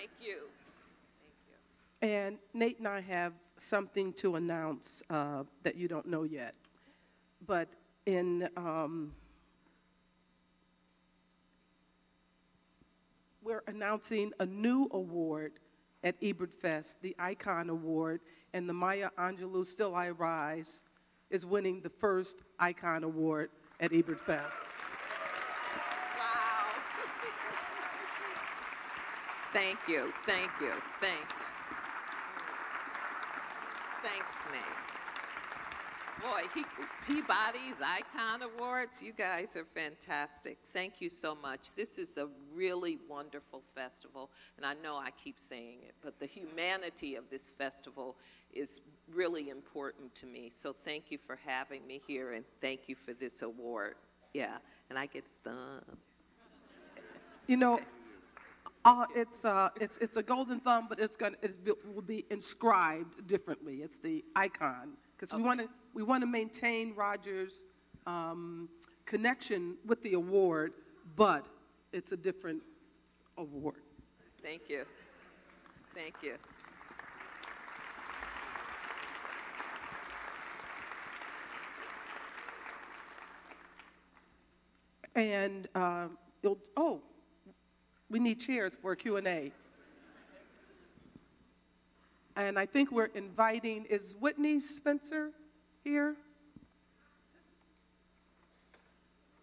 Thank you. And Nate and I have something to announce that you don't know yet. But we're announcing a new award at Ebertfest, the Icon Award, and the Maya Angelou Still I Rise is winning the first Icon Award at Ebertfest. Wow. Thank you, thank you, thank you. Thanks, Nate. Boy, Peabody's Icon Awards, you guys are fantastic. Thank you so much. This is a really wonderful festival, and I know I keep saying it, but the humanity of this festival is really important to me. So thank you for having me here, and thank you for this award. Yeah, and I get thumb. You know, it's a golden thumb, but it will be inscribed differently. It's the icon, because we want to maintain Roger's connection with the award, but it's a different award. Thank you. Thank you. And we need chairs for a Q&A. And I think we're inviting, is Whitney Spencer here?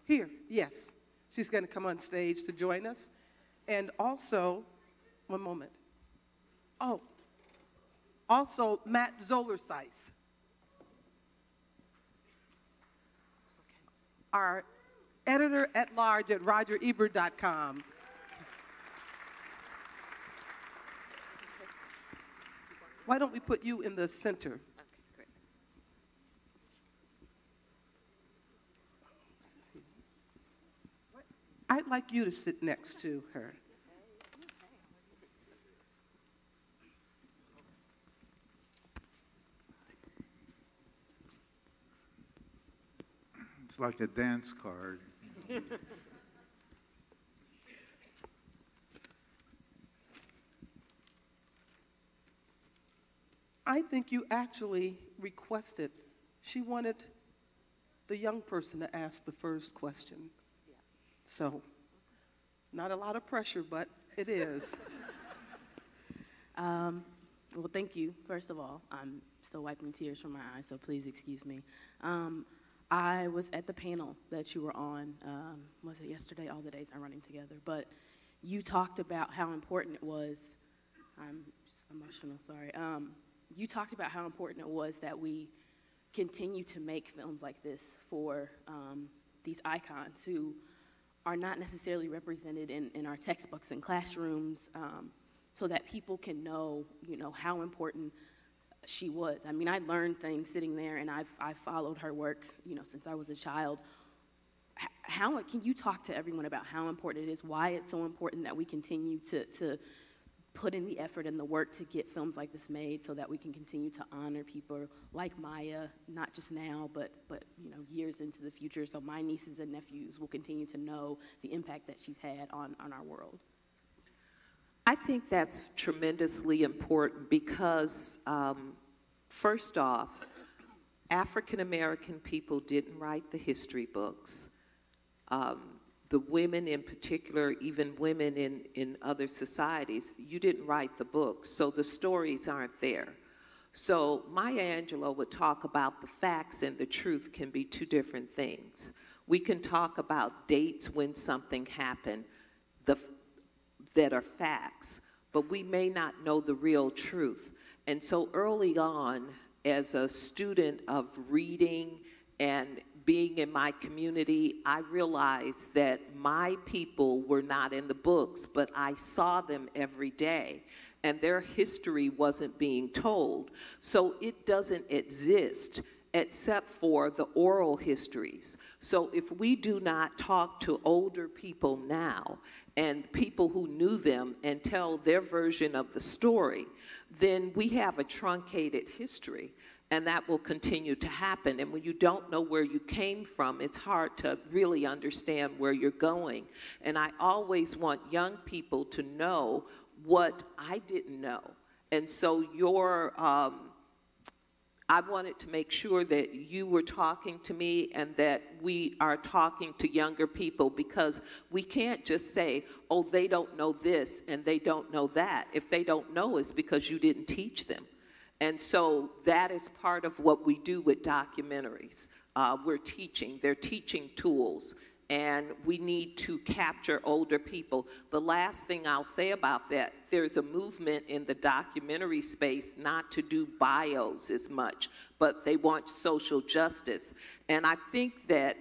Here, yes. She's going to come on stage to join us. And also, one moment. Oh, also Matt Zolerseis, our editor-at-large at RogerEbert.com. Why don't we put you in the center? Okay, great. I'd like you to sit next to her. It's like a dance card. I think you actually requested, she wanted the young person to ask the first question. Yeah. So, not a lot of pressure, but it is. Well, thank you, first of all. I'm still wiping tears from my eyes, so please excuse me. I was at the panel that you were on, was it yesterday? All the days are running together. But you talked about how important it was. I'm just emotional, sorry. You talked about how important it was that we continue to make films like this for these icons who are not necessarily represented in our textbooks and classrooms, so that people can know, how important she was. I mean, I learned things sitting there, and I've followed her work, since I was a child. How can you talk to everyone about how important it is, why it's so important that we continue to put in the effort and the work to get films like this made, so that we can continue to honor people like Maya, not just now, but years into the future, so my nieces and nephews will continue to know the impact that she's had on our world? I think that's tremendously important because, first off, African American people didn't write the history books. The women in particular, even women in other societies, you didn't write the books, so the stories aren't there. So Maya Angelou would talk about the facts and the truth can be two different things. We can talk about dates when something happened that are facts, but we may not know the real truth. And so early on, as a student of reading and being in my community, I realized that my people were not in the books, but I saw them every day, and their history wasn't being told. So it doesn't exist except for the oral histories. So if we do not talk to older people now and people who knew them and tell their version of the story, then we have a truncated history. And that will continue to happen. And when you don't know where you came from, it's hard to really understand where you're going. And I always want young people to know what I didn't know. And so I wanted to make sure that you were talking to me and that we are talking to younger people, because we can't just say, oh, they don't know this and they don't know that. If they don't know, it's because you didn't teach them. And so that is part of what we do with documentaries. They're teaching tools, and we need to capture older people. The last thing I'll say about that, there's a movement in the documentary space not to do bios as much, but they want social justice. And I think that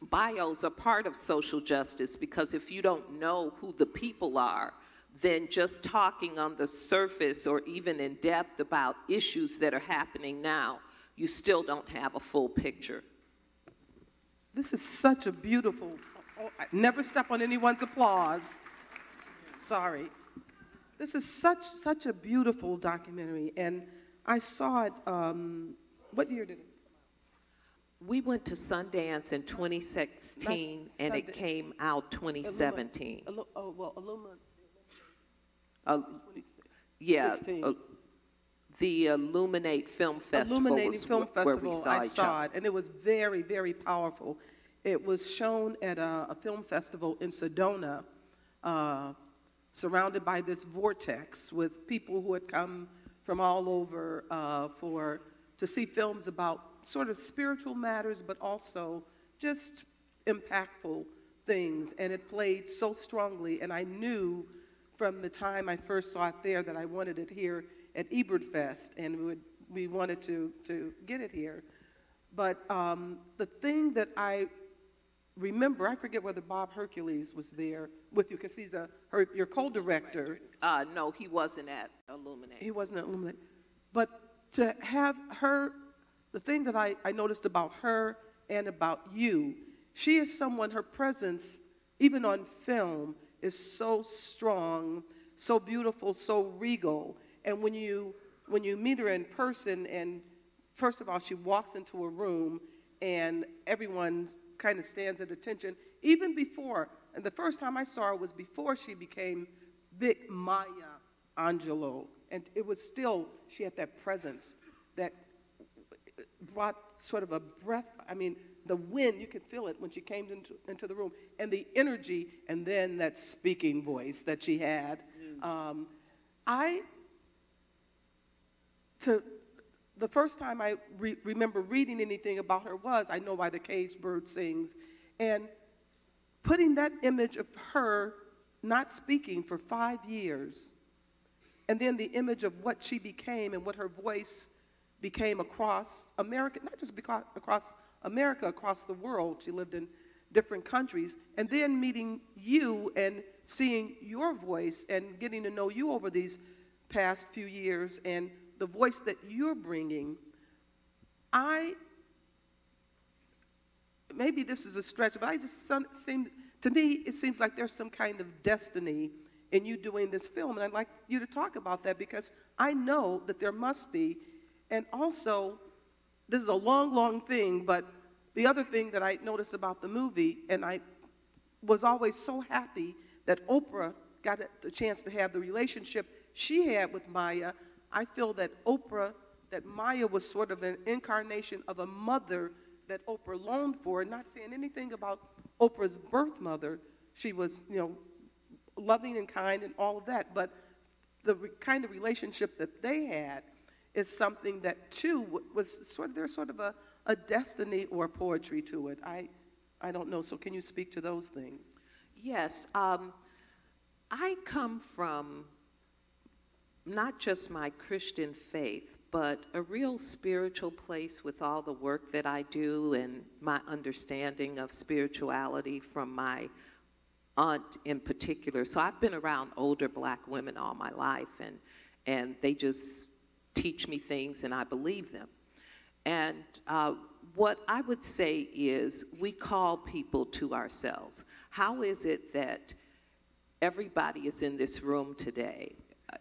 bios are part of social justice, because if you don't know who the people are, then just talking on the surface or even in depth about issues that are happening now, you still don't have a full picture. This is such a beautiful, never step on anyone's applause. Sorry. This is such a beautiful documentary, and I saw it, what year did it? We went to Sundance in 2016, and it came out 2017. Yeah, the Illuminate Film Festival where we saw I saw it, and it was very, very powerful. It was shown at a film festival in Sedona, surrounded by this vortex with people who had come from all over to see films about sort of spiritual matters, but also just impactful things. And it played so strongly, and I knew from the time I first saw it there that I wanted it here at Ebertfest, and we wanted to get it here. But the thing that I remember, I forget whether Bob Hercules was there with you, because he's your co-director. No, he wasn't at Illuminate. He wasn't at Illuminate. But to have her, the thing that I noticed about her and about you, she is someone, her presence, even on film, is so strong, so beautiful, so regal. And when you meet her in person, and first of all, she walks into a room and everyone kind of stands at attention. Even before, and the first time I saw her was before she became big Maya Angelou. And it was still, she had that presence that brought sort of a breath, I mean, the wind, you could feel it when she came into the room, and the energy, and then that speaking voice that she had. The first time I remember reading anything about her was, I Know Why the Caged Bird Sings, and putting that image of her not speaking for 5 years, and then the image of what she became and what her voice became across America, not just across America, across the world. She lived in different countries, and then meeting you and seeing your voice and getting to know you over these past few years, and the voice that you're bringing. Maybe this is a stretch, but to me, it seems like there's some kind of destiny in you doing this film, and I'd like you to talk about that, because I know that there must be. And also, this is a long, long thing, but the other thing that I noticed about the movie, and I was always so happy that Oprah got the chance to have the relationship she had with Maya. I feel that Maya was sort of an incarnation of a mother that Oprah longed for, not saying anything about Oprah's birth mother. She was, loving and kind and all of that, but the kind of relationship that they had is something that, too, there's sort of a destiny or poetry to it. I don't know, so can you speak to those things? Yes, I come from not just my Christian faith, but a real spiritual place with all the work that I do and my understanding of spirituality from my aunt in particular. So I've been around older Black women all my life, and they just teach me things and I believe them. And what I would say is we call people to ourselves. How is it that everybody is in this room today?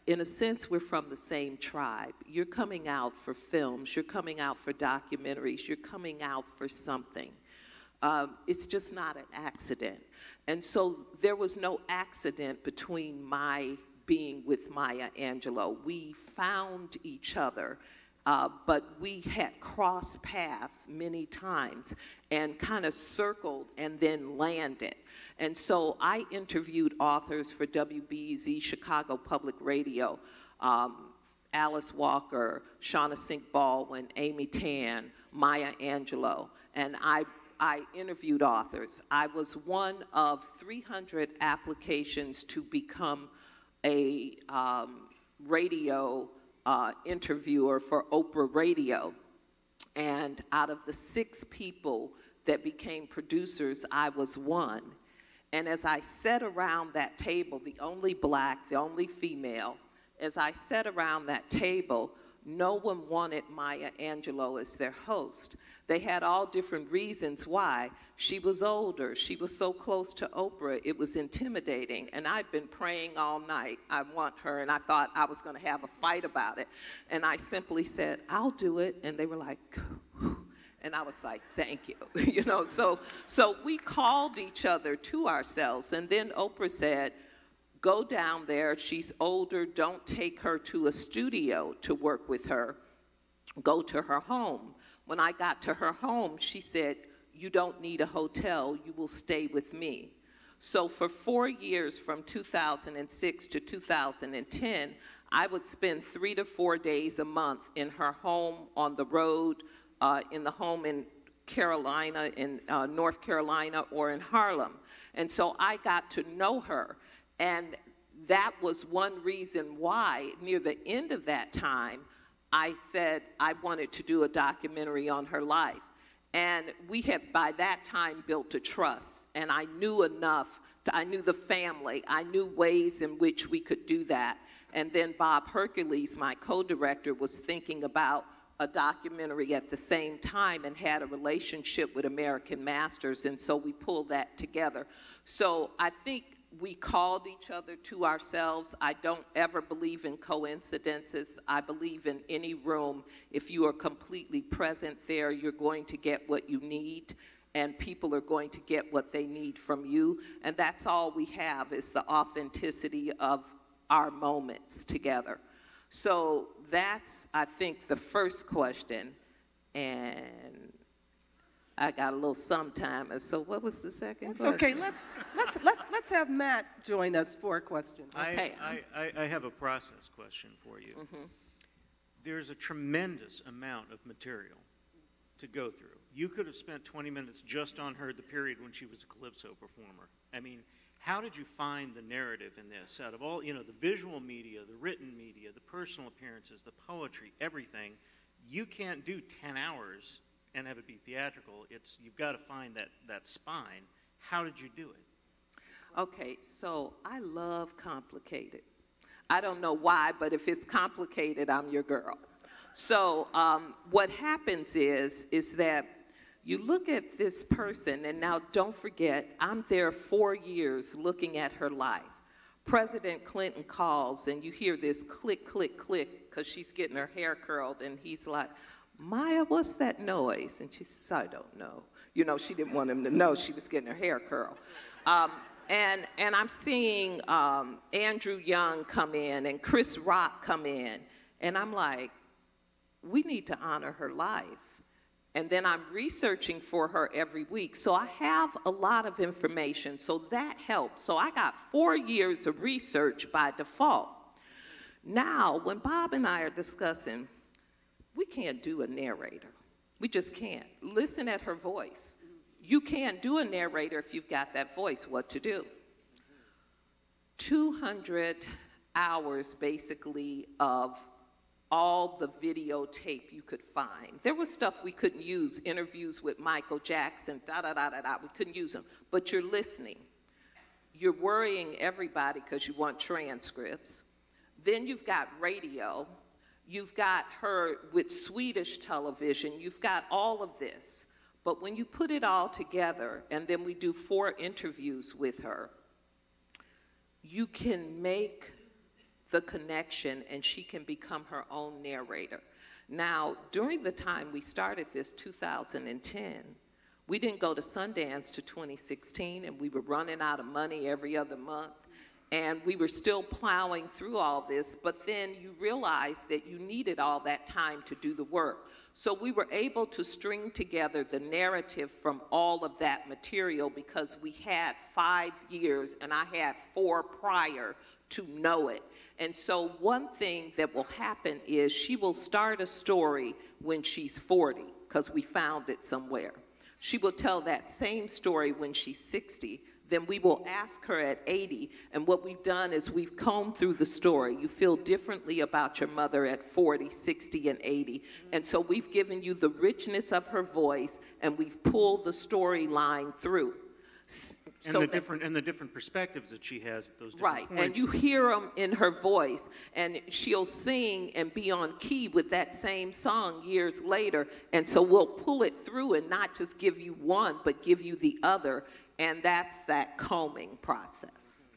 In a sense, we're from the same tribe. You're coming out for films, you're coming out for documentaries, you're coming out for something. It's just not an accident. And so there was no accident between my being with Maya Angelou. We found each other, but we had crossed paths many times and kind of circled and then landed. And so I interviewed authors for WBEZ Chicago Public Radio, Alice Walker, Shauna Sink Baldwin, Amy Tan, Maya Angelou, and I interviewed authors. I was one of 300 applications to become a radio interviewer for Oprah Radio. And out of the 6 people that became producers, I was one. And as I sat around that table, the only black, the only female, as I sat around that table, no one wanted Maya Angelou as their host. They had all different reasons why. She was older. She was so close to Oprah, it was intimidating. And I'd been praying all night, I want her, and I thought I was going to have a fight about it. And I simply said, I'll do it. And they were like, and I was like, thank you. You know, so we called each other to ourselves. And then Oprah said, go down there. She's older. Don't take her to a studio to work with her. Go to her home. When I got to her home, she said, you don't need a hotel. You will stay with me. So for 4 years, from 2006 to 2010, I would spend 3 to 4 days a month in her home, on the road, in the home in Carolina, in North Carolina, or in Harlem. And so I got to know her. And that was one reason why, near the end of that time, I said I wanted to do a documentary on her life. And we had, by that time, built a trust. And I knew enough, I knew the family, I knew ways in which we could do that. And then Bob Hercules, my co-director, was thinking about a documentary at the same time and had a relationship with American Masters, and so we pulled that together. So I think we called each other to ourselves. I don't ever believe in coincidences. I believe in any room, if you are completely present there, you're going to get what you need, and people are going to get what they need from you. And that's all we have, is the authenticity of our moments together. So that's, I think, the first question. And I got a little sometime. So what was the second question? Okay, let's have Matt join us for a question. I have a process question for you. Mm-hmm. There's a tremendous amount of material to go through. You could have spent 20 minutes just on her, the period when she was a calypso performer. I mean, how did you find the narrative in this? Out of all, you know, the visual media, the written media, the personal appearances, the poetry, everything, you can't do 10 hours and have it be theatrical. You've got to find that spine. How did you do it? Okay, so I love complicated. I don't know why, but if it's complicated, I'm your girl. So what happens is that you look at this person, and now don't forget, I'm there 4 years looking at her life. President Clinton calls, and you hear this click, click, click, because she's getting her hair curled, and he's like, Maya, what's that noise? And she says, I don't know. You know, she didn't want him to know she was getting her hair curled. And I'm seeing Andrew Young come in and Chris Rock come in, and I'm like, we need to honor her life. And then I'm researching for her every week. So I have a lot of information, so that helps. So I got 4 years of research by default. Now, when Bob and I are discussing, we can't do a narrator. We just can't. Listen at her voice. You can't do a narrator if you've got that voice. What to do? 200 hours, basically, of all the videotape you could find. There was stuff we couldn't use, interviews with Michael Jackson, we couldn't use them. But you're listening. You're worrying everybody because you want transcripts. Then you've got radio. You've got her with Swedish television. You've got all of this. But when you put it all together, and then we do 4 interviews with her, you can make the connection, and she can become her own narrator. Now, during the time we started this, 2010, we didn't go to Sundance to 2016, and we were running out of money every other month. and we were still plowing through all this, but then you realized that you needed all that time to do the work. So we were able to string together the narrative from all of that material because we had 5 years and I had 4 prior to know it. And so one thing that will happen is she will start a story when she's 40 because we found it somewhere. She will tell that same story when she's 60. Then we will ask her at 80, and what we've done is we've combed through the story. You feel differently about your mother at 40, 60, and 80. And so we've given you the richness of her voice, and we've pulled the storyline through. And the different perspectives that she has at those different right, points. and you hear them in her voice, and she'll sing and be on key with that same song years later, and so we'll pull it through and not just give you one, but give you the other, and that's that combing process.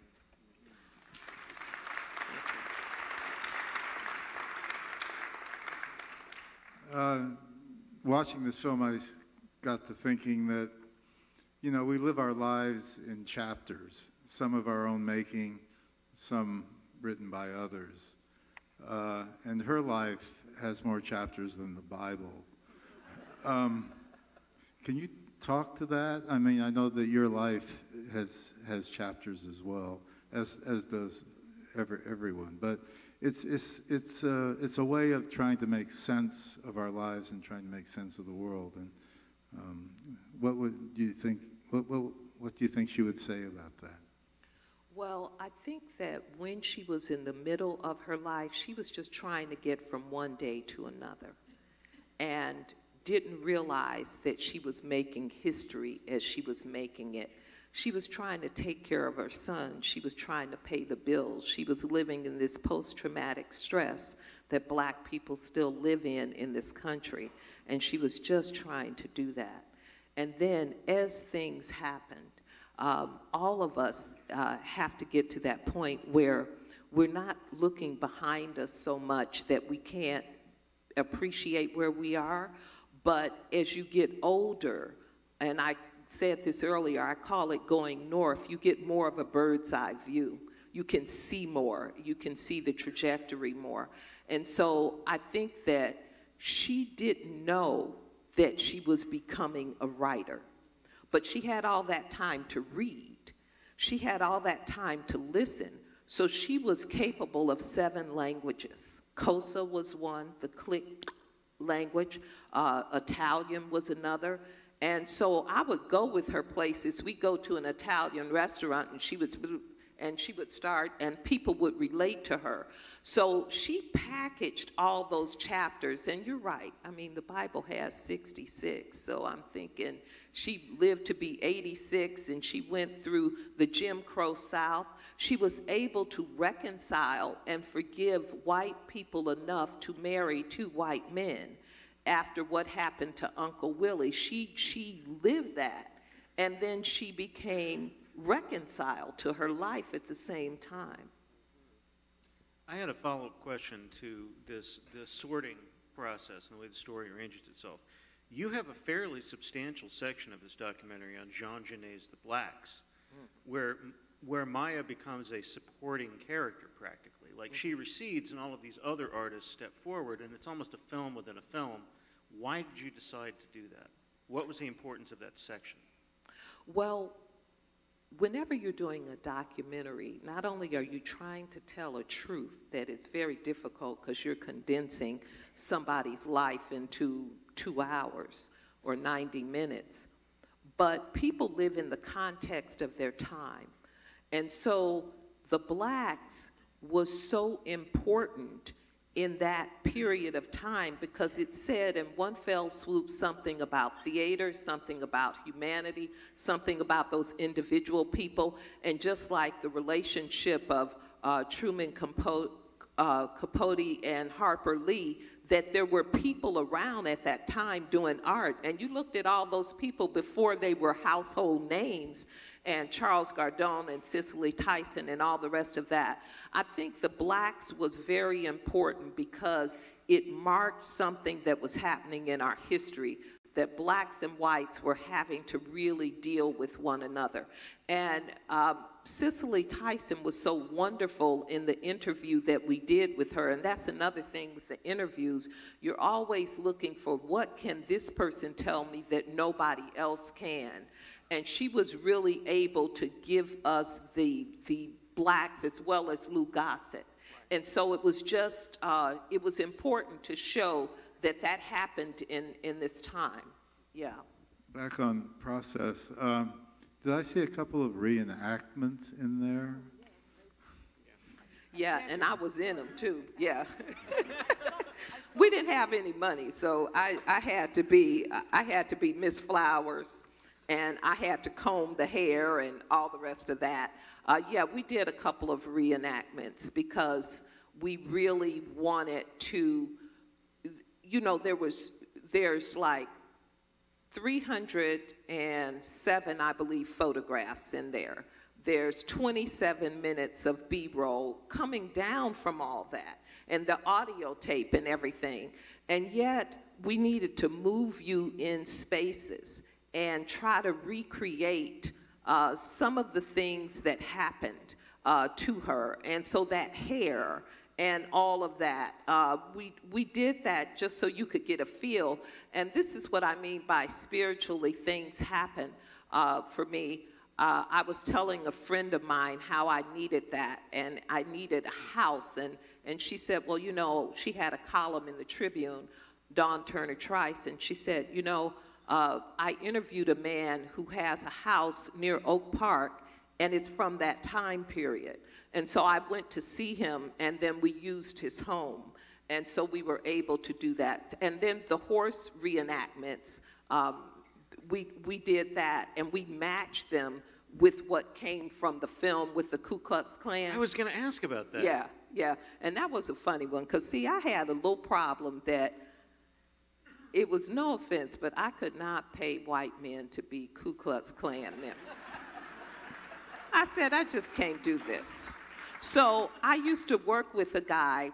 Watching this film, I got to thinking that, you know, we live our lives in chapters, some of our own making, some written by others. And her life has more chapters than the Bible. Can you talk to that? I mean, I know that your life has chapters as well, as does everyone. But it's a way of trying to make sense of our lives and trying to make sense of the world. And what do you think she would say about that? Well, I think that when she was in the middle of her life, she was just trying to get from one day to another and didn't realize that she was making history as she was making it. She was trying to take care of her son. She was trying to pay the bills. She was living in this post-traumatic stress that Black people still live in this country, and she was just trying to do that. And then as things happened, all of us have to get to that point where we're not looking behind us so much that we can't appreciate where we are. But as you get older, and I said this earlier, I call it going north, you get more of a bird's eye view. You can see more. You can see the trajectory more. And so I think that she didn't know that she was becoming a writer. But she had all that time to read. She had all that time to listen. So she was capable of 7 languages. Xhosa was one, the Click language. Italian was another. And so I would go with her places. We'd go to an Italian restaurant, and she would start, and people would relate to her. So she packaged all those chapters, and you're right. I mean, the Bible has 66, so I'm thinking she lived to be 86, and she went through the Jim Crow South. She was able to reconcile and forgive white people enough to marry 2 white men after what happened to Uncle Willie. She lived that, and then she became reconciled to her life at the same time. I had a follow-up question to the sorting process and the way the story arranges itself. You have a fairly substantial section of this documentary on Jean Genet's The Blacks, where Maya becomes a supporting character practically. Like she recedes and all of these other artists step forward, and it's almost a film within a film. Why did you decide to do that? What was the importance of that section? Well, whenever you're doing a documentary, not only are you trying to tell a truth that is very difficult because you're condensing somebody's life into 2 hours or 90 minutes, but people live in the context of their time. And so the Blacks was so important in that period of time because it said in one fell swoop something about theater, something about humanity, something about those individual people, and just like the relationship of Truman Capote and Harper Lee, that there were people around at that time doing art, and you looked at all those people before they were household names, and Charles Gardone and Cicely Tyson and all the rest of that. I think the Blacks was very important because it marked something that was happening in our history that blacks and whites were having to really deal with one another. And Cicely Tyson was so wonderful in the interview that we did with her, and that's another thing with the interviews. You're always looking for, what can this person tell me that nobody else can? And she was really able to give us the blacks as well as Lou Gossett. And so it was just, it was important to show that that happened in this time. Yeah. Back on process, did I see a couple of reenactments in there? Yeah, and I was in them too, yeah. We didn't have any money, so I had to be Miss Flowers, and I had to comb the hair and all the rest of that. Yeah, we did a couple of reenactments because we really wanted to, you know, there's like 307, I believe, photographs in there. There's 27 minutes of B-roll coming down from all that, and the audio tape and everything. And yet, we needed to move you in spaces and try to recreate some of the things that happened to her. And so that hair and all of that, we did that just so you could get a feel. And this is what I mean by spiritually things happen for me. I was telling a friend of mine how I needed that, and I needed a house. And she said, well, you know, she had a column in the Tribune, Dawn Turner Trice, and she said, you know, I interviewed a man who has a house near Oak Park, and it's from that time period. And so I went to see him, and then we used his home. And so we were able to do that. And then the horse reenactments, we did that, and we matched them with what came from the film with the Ku Klux Klan. I was going to ask about that. Yeah, yeah. And that was a funny one, because, see, I had a little problem that it was, no offense, but I could not pay white men to be Ku Klux Klan members. I said, I just can't do this. So I used to work with a guy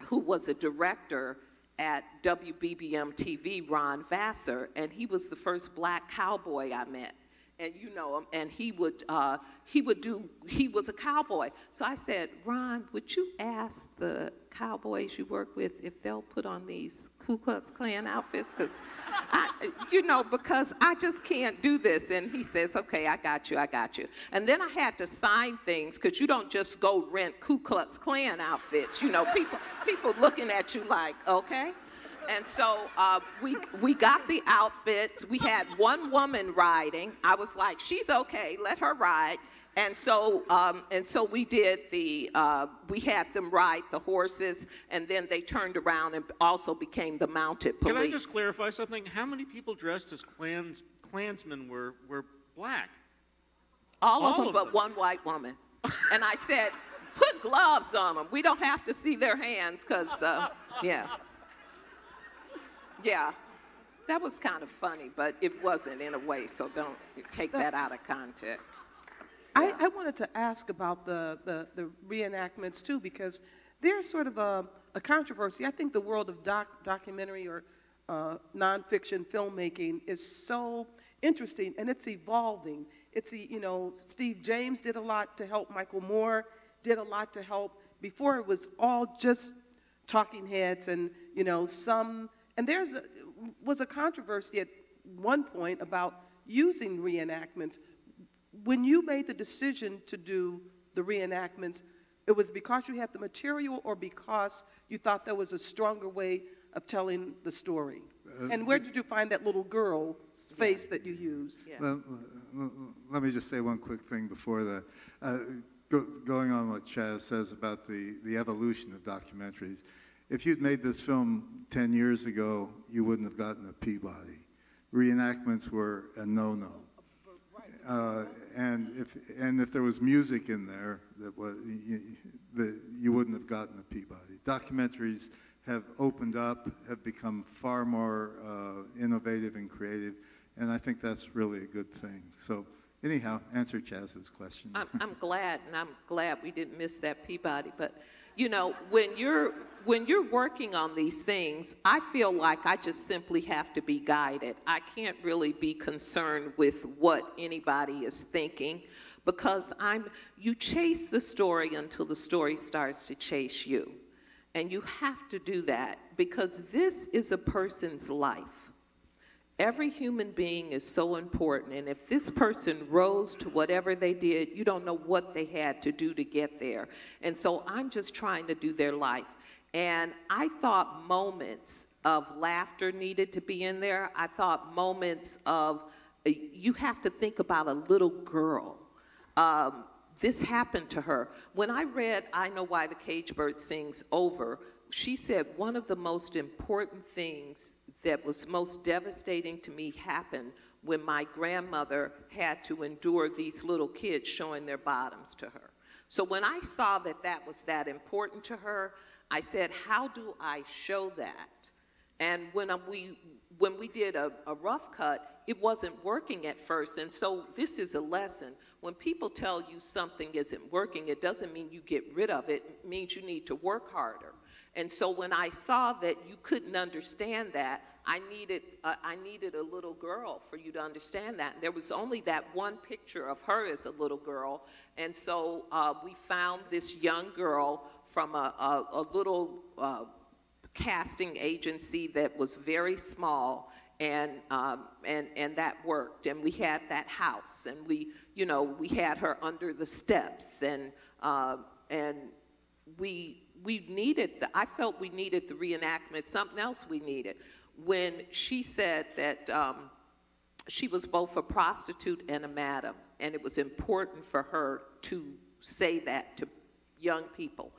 who was a director at WBBM TV, Ron Vassar, and he was the first black cowboy I met. And you know him, and he was a cowboy. So I said, Ron, would you ask the cowboys you work with if they'll put on these Ku Klux Klan outfits? Because I just can't do this. And he says, okay, I got you. And then I had to sign things, because you don't just go rent Ku Klux Klan outfits. You know, people looking at you like, okay. And so we got the outfits. We had one woman riding. I was like, she's okay, let her ride. And so we did we had them ride the horses, and then they turned around and also became the mounted police. Can I just clarify something? How many people dressed as Klansmen were black? All of them but one white woman. And I said, put gloves on them. We don't have to see their hands, because, yeah. Yeah, that was kind of funny, but it wasn't in a way, so don't take that out of context. Yeah. I wanted to ask about the reenactments, too, because there's sort of a controversy. I think the world of documentary or nonfiction filmmaking is so interesting, and it's evolving. Steve James did a lot to help. Michael Moore did a lot to help. Before, it was all just talking heads and, some... And was a controversy at one point about using reenactments. When you made the decision to do the reenactments, it was because you had the material or because you thought there was a stronger way of telling the story? And where did you find that little girl's face that you used? Yeah. Let me just say one quick thing before that. Going on what Chaz says about the evolution of documentaries. If you'd made this film 10 years ago, you wouldn't have gotten a Peabody. Reenactments were a no-no. And if there was music in there, you wouldn't have gotten a Peabody. Documentaries have opened up, have become far more innovative and creative, and I think that's really a good thing. So anyhow, answer Chaz's question. I'm glad we didn't miss that Peabody, but you know, when you're working on these things, I feel like I just simply have to be guided. I can't really be concerned with what anybody is thinking, because you chase the story until the story starts to chase you. And you have to do that because this is a person's life. Every human being is so important, and if this person rose to whatever they did, you don't know what they had to do to get there. And so I'm just trying to do their life. And I thought moments of laughter needed to be in there. I thought moments of, you have to think about a little girl. This happened to her. When I read I Know Why the Cage Bird Sings over, she said one of the most important things that was most devastating to me happened when my grandmother had to endure these little kids showing their bottoms to her. So when I saw that that was that important to her, I said, how do I show that? And when we did a rough cut, it wasn't working at first. And so this is a lesson. When people tell you something isn't working, it doesn't mean you get rid of it. It means you need to work harder. And so when I saw that you couldn't understand that, I needed a little girl for you to understand that. And there was only that one picture of her as a little girl. And so we found this young girl from a little casting agency that was very small, and that worked. And we had that house, and we had her under the steps, and we needed I felt we needed the reenactment. Something else we needed, when she said that she was both a prostitute and a madam, and it was important for her to say that to young people.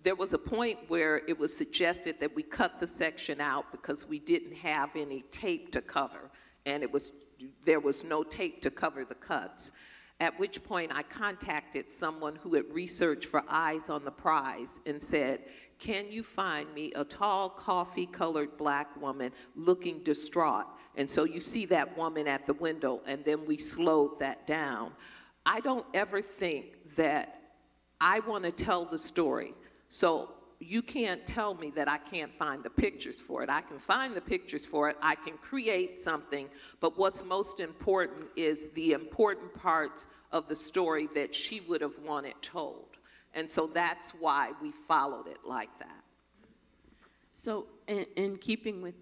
There was a point where it was suggested that we cut the section out because we didn't have any tape to cover, and there was no tape to cover the cuts. At which point I contacted someone who had researched for Eyes on the Prize and said, can you find me a tall, coffee-colored black woman looking distraught? And so you see that woman at the window, and then we slowed that down. I don't ever think that I want to tell the story. So you can't tell me that I can't find the pictures for it. I can find the pictures for it. I can create something. But what's most important is the important parts of the story that she would have wanted told. And so that's why we followed it like that. So in keeping with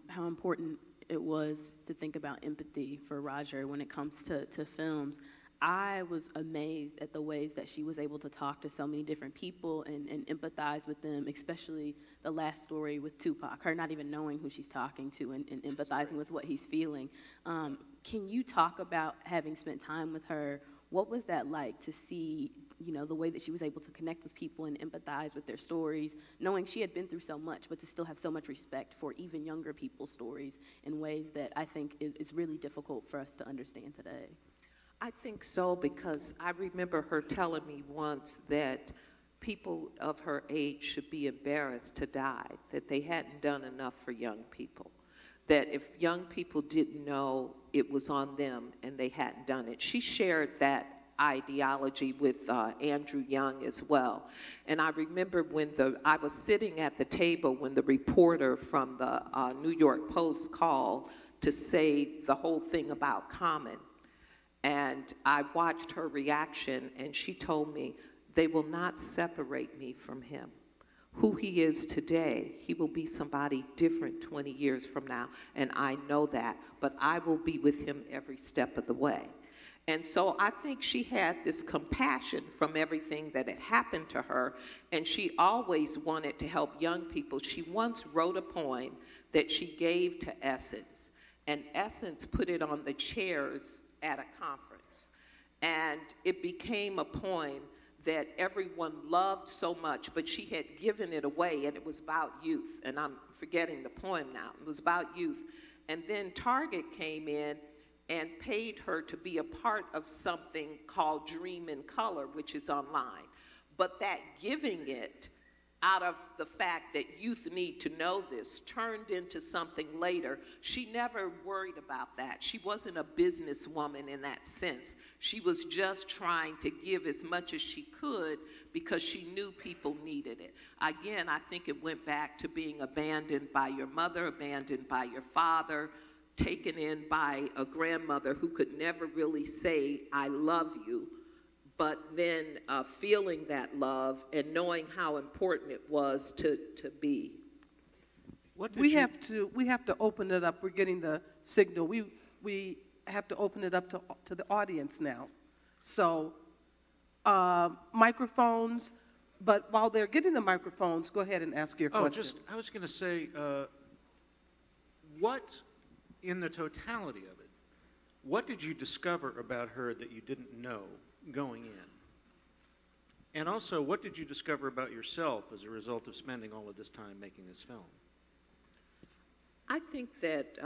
how important it was to think about empathy for Roger when it comes to films, I was amazed at the ways that she was able to talk to so many different people and empathize with them, especially the last story with Tupac, her not even knowing who she's talking to and empathizing with what he's feeling. Can you talk about, having spent time with her, what was that like to see, the way that she was able to connect with people and empathize with their stories, knowing she had been through so much, but to still have so much respect for even younger people's stories in ways that I think is really difficult for us to understand today? I think so, because I remember her telling me once that people of her age should be embarrassed to die, that they hadn't done enough for young people, that if young people didn't know, it was on them and they hadn't done it. She shared that ideology with Andrew Young as well. And I remember when I was sitting at the table when the reporter from the New York Post called to say the whole thing about Common. And I watched her reaction, and she told me, they will not separate me from him. Who he is today, he will be somebody different 20 years from now, and I know that, but I will be with him every step of the way. And so I think she had this compassion from everything that had happened to her, and she always wanted to help young people. She once wrote a poem that she gave to Essence, and Essence put it on the chairs at a conference. And it became a poem that everyone loved so much, but she had given it away, and it was about youth. And I'm forgetting the poem now. It was about youth. And then Target came in and paid her to be a part of something called Dream in Color, which is online. But that giving it out of the fact that youth need to know this, turned into something later. She never worried about that. She wasn't a businesswoman in that sense. She was just trying to give as much as she could because she knew people needed it. Again, I think it went back to being abandoned by your mother, abandoned by your father, taken in by a grandmother who could never really say, I love you, but then feeling that love and knowing how important it was to be. We have to open it up. We're getting the signal. We have to open it up to the audience now. So microphones, but while they're getting the microphones, go ahead and ask your question. I was going to say, what, in the totality of it, what did you discover about her that you didn't know going in? And also, what did you discover about yourself as a result of spending all of this time making this film? I think that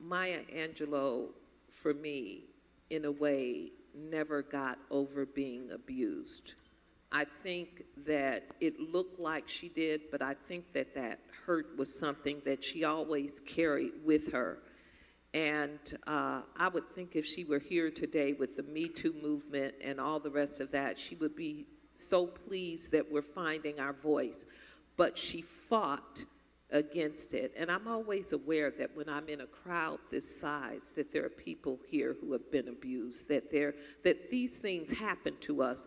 Maya Angelou, for me, in a way, never got over being abused. I think that it looked like she did, but I think that that hurt was something that she always carried with her. And I would think if she were here today with the Me Too movement and all the rest of that, she would be so pleased that we're finding our voice. But she fought against it. And I'm always aware that when I'm in a crowd this size, that there are people here who have been abused, that these things happen to us.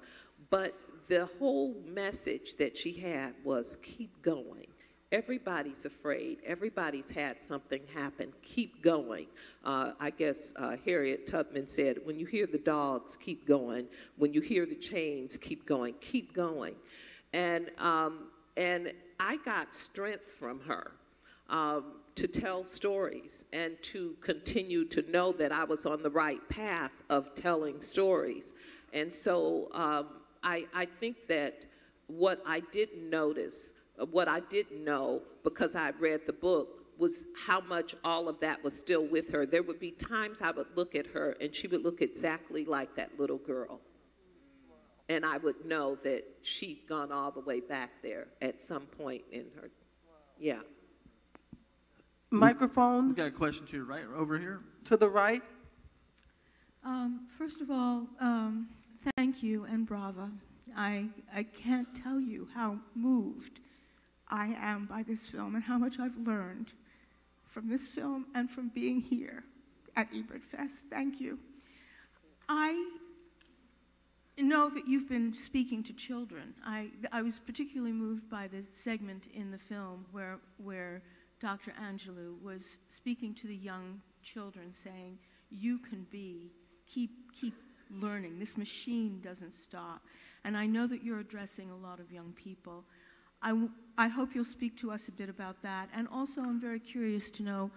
But the whole message that she had was keep going. Everybody's afraid. Everybody's had something happen. Keep going. I guess Harriet Tubman said, when you hear the dogs, keep going. When you hear the chains, keep going. Keep going. And I got strength from her to tell stories and to continue to know that I was on the right path of telling stories. And so I think that what I didn't notice, what I didn't know because I read the book was how much all of that was still with her. There would be times I would look at her and she would look exactly like that little girl. And I would know that she'd gone all the way back there at some point in her. Yeah. Microphone. We got a question to your right, over here. To the right. First of all, thank you and brava. I can't tell you how moved I am by this film and how much I've learned from this film and from being here at Ebertfest. Thank you. I know that you've been speaking to children. I was particularly moved by the segment in the film where Dr. Angelou was speaking to the young children saying, you can keep learning. This machine doesn't stop. And I know that you're addressing a lot of young people. I hope you'll speak to us a bit about that. And also, I'm very curious to know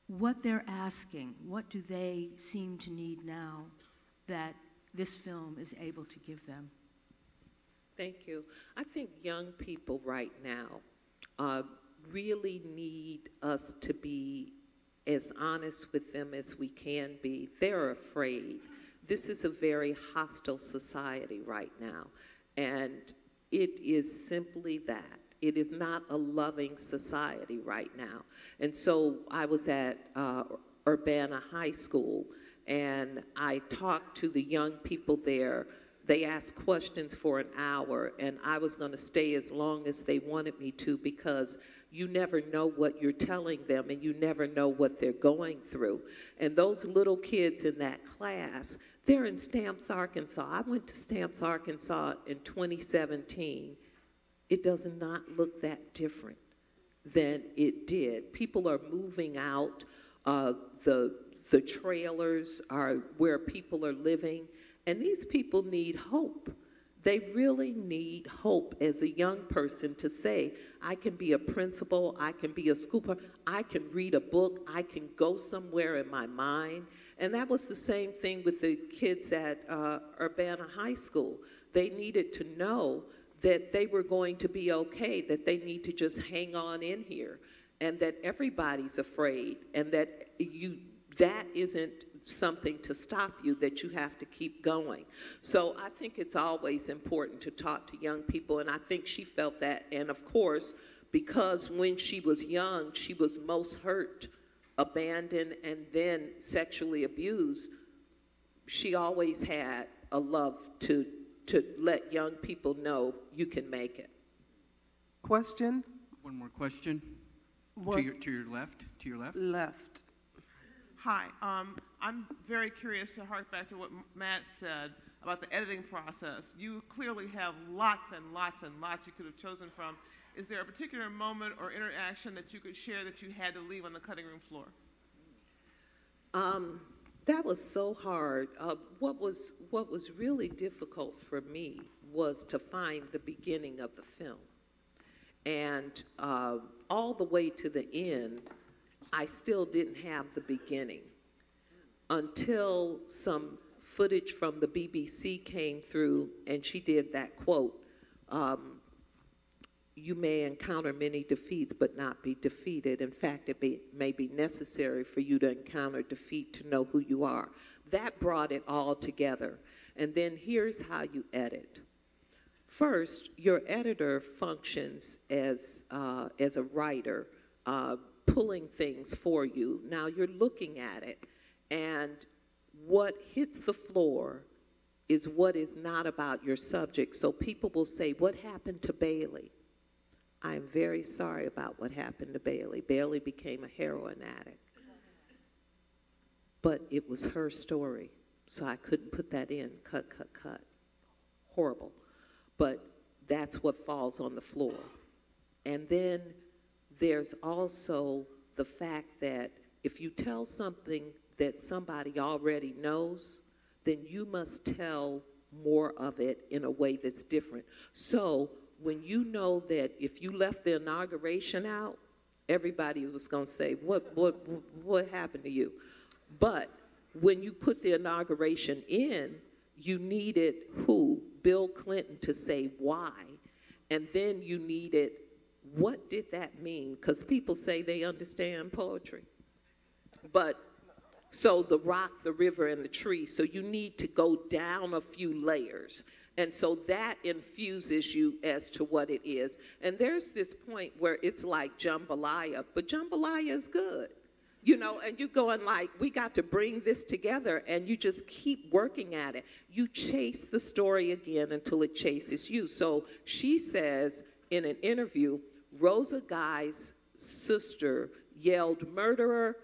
what they're asking. What do they seem to need now that this film is able to give them? Thank you. I think young people right now really need us to be as honest with them as we can be. They're afraid. This is a very hostile society right now, and it is simply that. It is not a loving society right now. And so I was at Urbana High School, and I talked to the young people there. They asked questions for an hour, and I was going to stay as long as they wanted me to because you never know what you're telling them, and you never know what they're going through. And those little kids in that class, they're in Stamps, Arkansas. I went to Stamps, Arkansas in 2017. It does not look that different than it did. People are moving out. The trailers are where people are living. And these people need hope. They really need hope as a young person to say, I can be a principal, I can be a school person, I can read a book, I can go somewhere in my mind. And that was the same thing with the kids at Urbana High School. They needed to know that they were going to be okay, that they need to just hang on in here, and that everybody's afraid, and that that isn't something to stop you, that you have to keep going. So I think it's always important to talk to young people, and I think she felt that. And of course, because when she was young, she was most hurt, abandoned, and then sexually abused, she always had a love to let young people know you can make it. Question? One more question. What? To your left. To your left. Left. Hi, I'm very curious to hark back to what Matt said about the editing process. You clearly have lots and lots and lots you could have chosen from. Is there a particular moment or interaction that you could share that you had to leave on the cutting room floor? That was so hard. What was really difficult for me was to find the beginning of the film. And all the way to the end, I still didn't have the beginning until some footage from the BBC came through and she did that quote, you may encounter many defeats but not be defeated. In fact, it may be necessary for you to encounter defeat to know who you are. That brought it all together. And then here's how you edit. First, your editor functions as a writer, pulling things for you. Now you're looking at it, and what hits the floor is what is not about your subject. So people will say, what happened to Bailey? I'm very sorry about what happened to Bailey. Bailey became a heroin addict. But it was her story, so I couldn't put that in. Cut. Horrible. But that's what falls on the floor. And then there's also the fact that if you tell something that somebody already knows, then you must tell more of it in a way that's different. So when you know that if you left the inauguration out, everybody was going to say, what happened to you? But when you put the inauguration in, you needed who? Bill Clinton to say why. And then you needed, what did that mean? Because people say they understand poetry. But so the rock, the river, and the tree. So you need to go down a few layers. And so that infuses you as to what it is. And there's this point where it's like jambalaya, but jambalaya is good. You know, and you're going like, we got to bring this together, and you just keep working at it. You chase the story again until it chases you. So she says in an interview, Rosa Guy's sister yelled, murderer,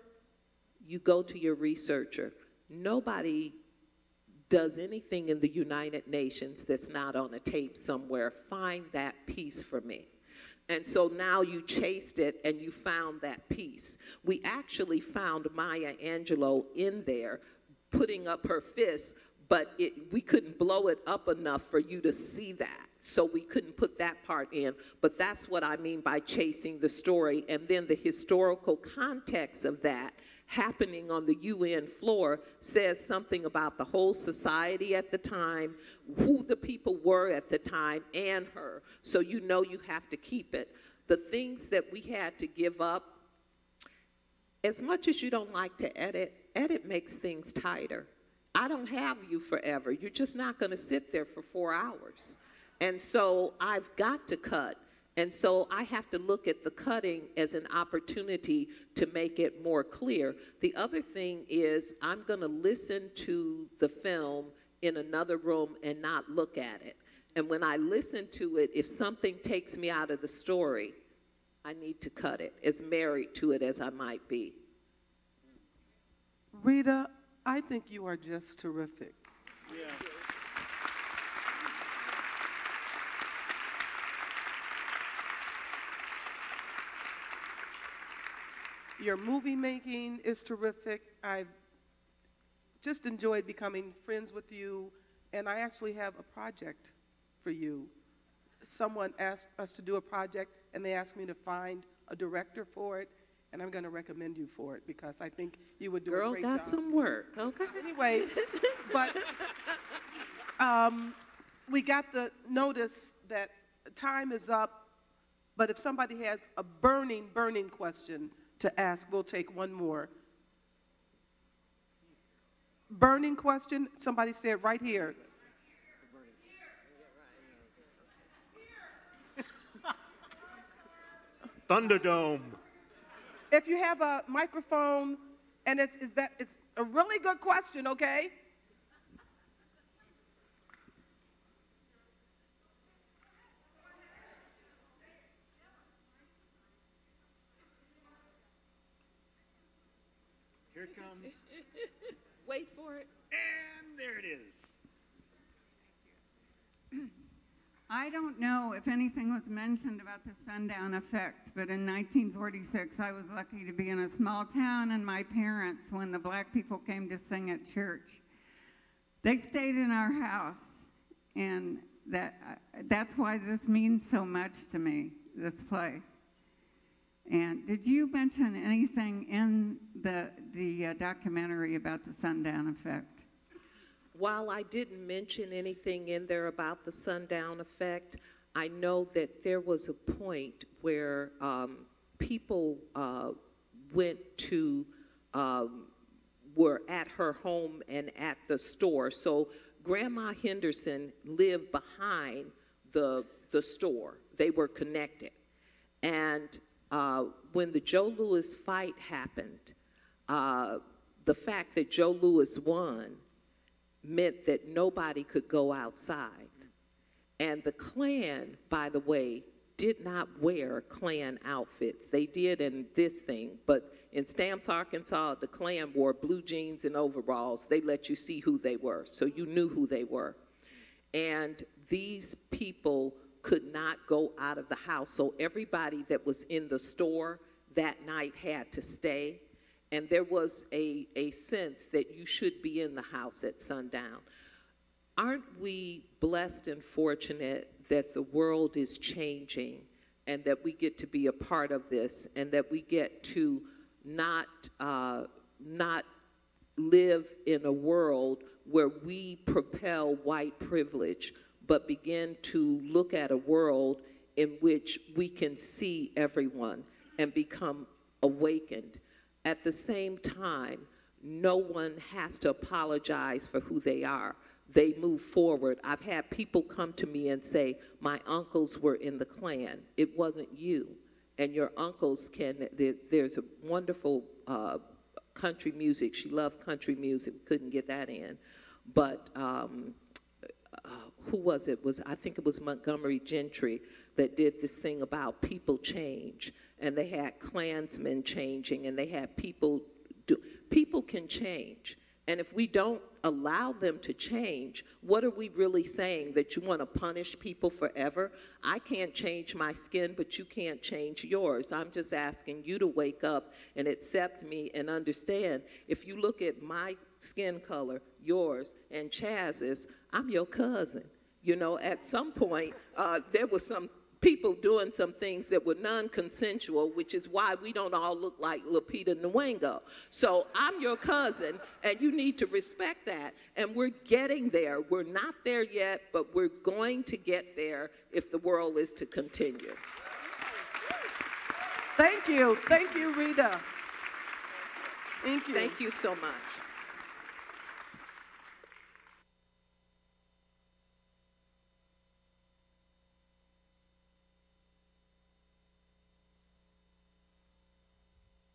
you go to your researcher. Nobody does anything in the United Nations that's not on a tape somewhere. Find that piece for me. And so now you chased it and you found that piece. We actually found Maya Angelou in there putting up her fist, but we couldn't blow it up enough for you to see that. So we couldn't put that part in. But that's what I mean by chasing the story. And then the historical context of that happening on the UN floor says something about the whole society at the time, who the people were at the time, and her. So you know you have to keep it. The things that we had to give up, as much as you don't like to edit makes things tighter. I don't have you forever. You're just not going to sit there for 4 hours. And so I've got to cut. And so I have to look at the cutting as an opportunity to make it more clear. The other thing is I'm going to listen to the film in another room and not look at it. And when I listen to it, if something takes me out of the story, I need to cut it, as married to it as I might be. Rita, I think you are just terrific. Yeah. Your movie making is terrific. I've just enjoyed becoming friends with you, and I actually have a project for you. Someone asked us to do a project, and they asked me to find a director for it, and I'm going to recommend you for it because I think you would do a great job. Girl, got some work, okay? Anyway, but we got the notice that time is up, but if somebody has a burning question to ask, we'll take one more. burning question, somebody said right here. Thunderdome. If you have a microphone, and it's a really good question, okay? Here it comes. Wait for it. And there it is. I don't know if anything was mentioned about the sundown effect, but in 1946, I was lucky to be in a small town, and my parents, when the black people came to sing at church, they stayed in our house, and that's why this means so much to me, this play. And did you mention anything in the documentary about the sundown effect? While I didn't mention anything in there about the sundown effect, I know that there was a point where people went to, were at her home and at the store. So Grandma Henderson lived behind the store. They were connected. And when the Joe Louis fight happened, the fact that Joe Louis won meant that nobody could go outside. And the Klan, by the way, did not wear Klan outfits. They did in this thing, but in Stamps, Arkansas, the Klan wore blue jeans and overalls. They let you see who they were, so you knew who they were. And these people could not go out of the house, so everybody that was in the store that night had to stay. And there was a sense that you should be in the house at sundown. Aren't we blessed and fortunate that the world is changing and that we get to be a part of this and that we get to not live in a world where we propel white privilege, but begin to look at a world in which we can see everyone and become awakened. At the same time, no one has to apologize for who they are. They move forward. I've had people come to me and say, my uncles were in the Klan. It wasn't you. And your uncles can, there's a wonderful country music. She loved country music, couldn't get that in. But who was it? I think it was Montgomery Gentry that did this thing about people change. And they had Klansmen changing, and they had people can change. And if we don't allow them to change, what are we really saying? That you want to punish people forever? I can't change my skin, but you can't change yours. I'm just asking you to wake up and accept me and understand. If you look at my skin color, yours, and Chaz's, I'm your cousin. You know, at some point, there was some people doing some things that were non-consensual, which is why we don't all look like Lupita Nyong'o. So I'm your cousin, and you need to respect that. And we're getting there. We're not there yet, but we're going to get there if the world is to continue. Thank you. Thank you, Rita. Thank you. Thank you so much.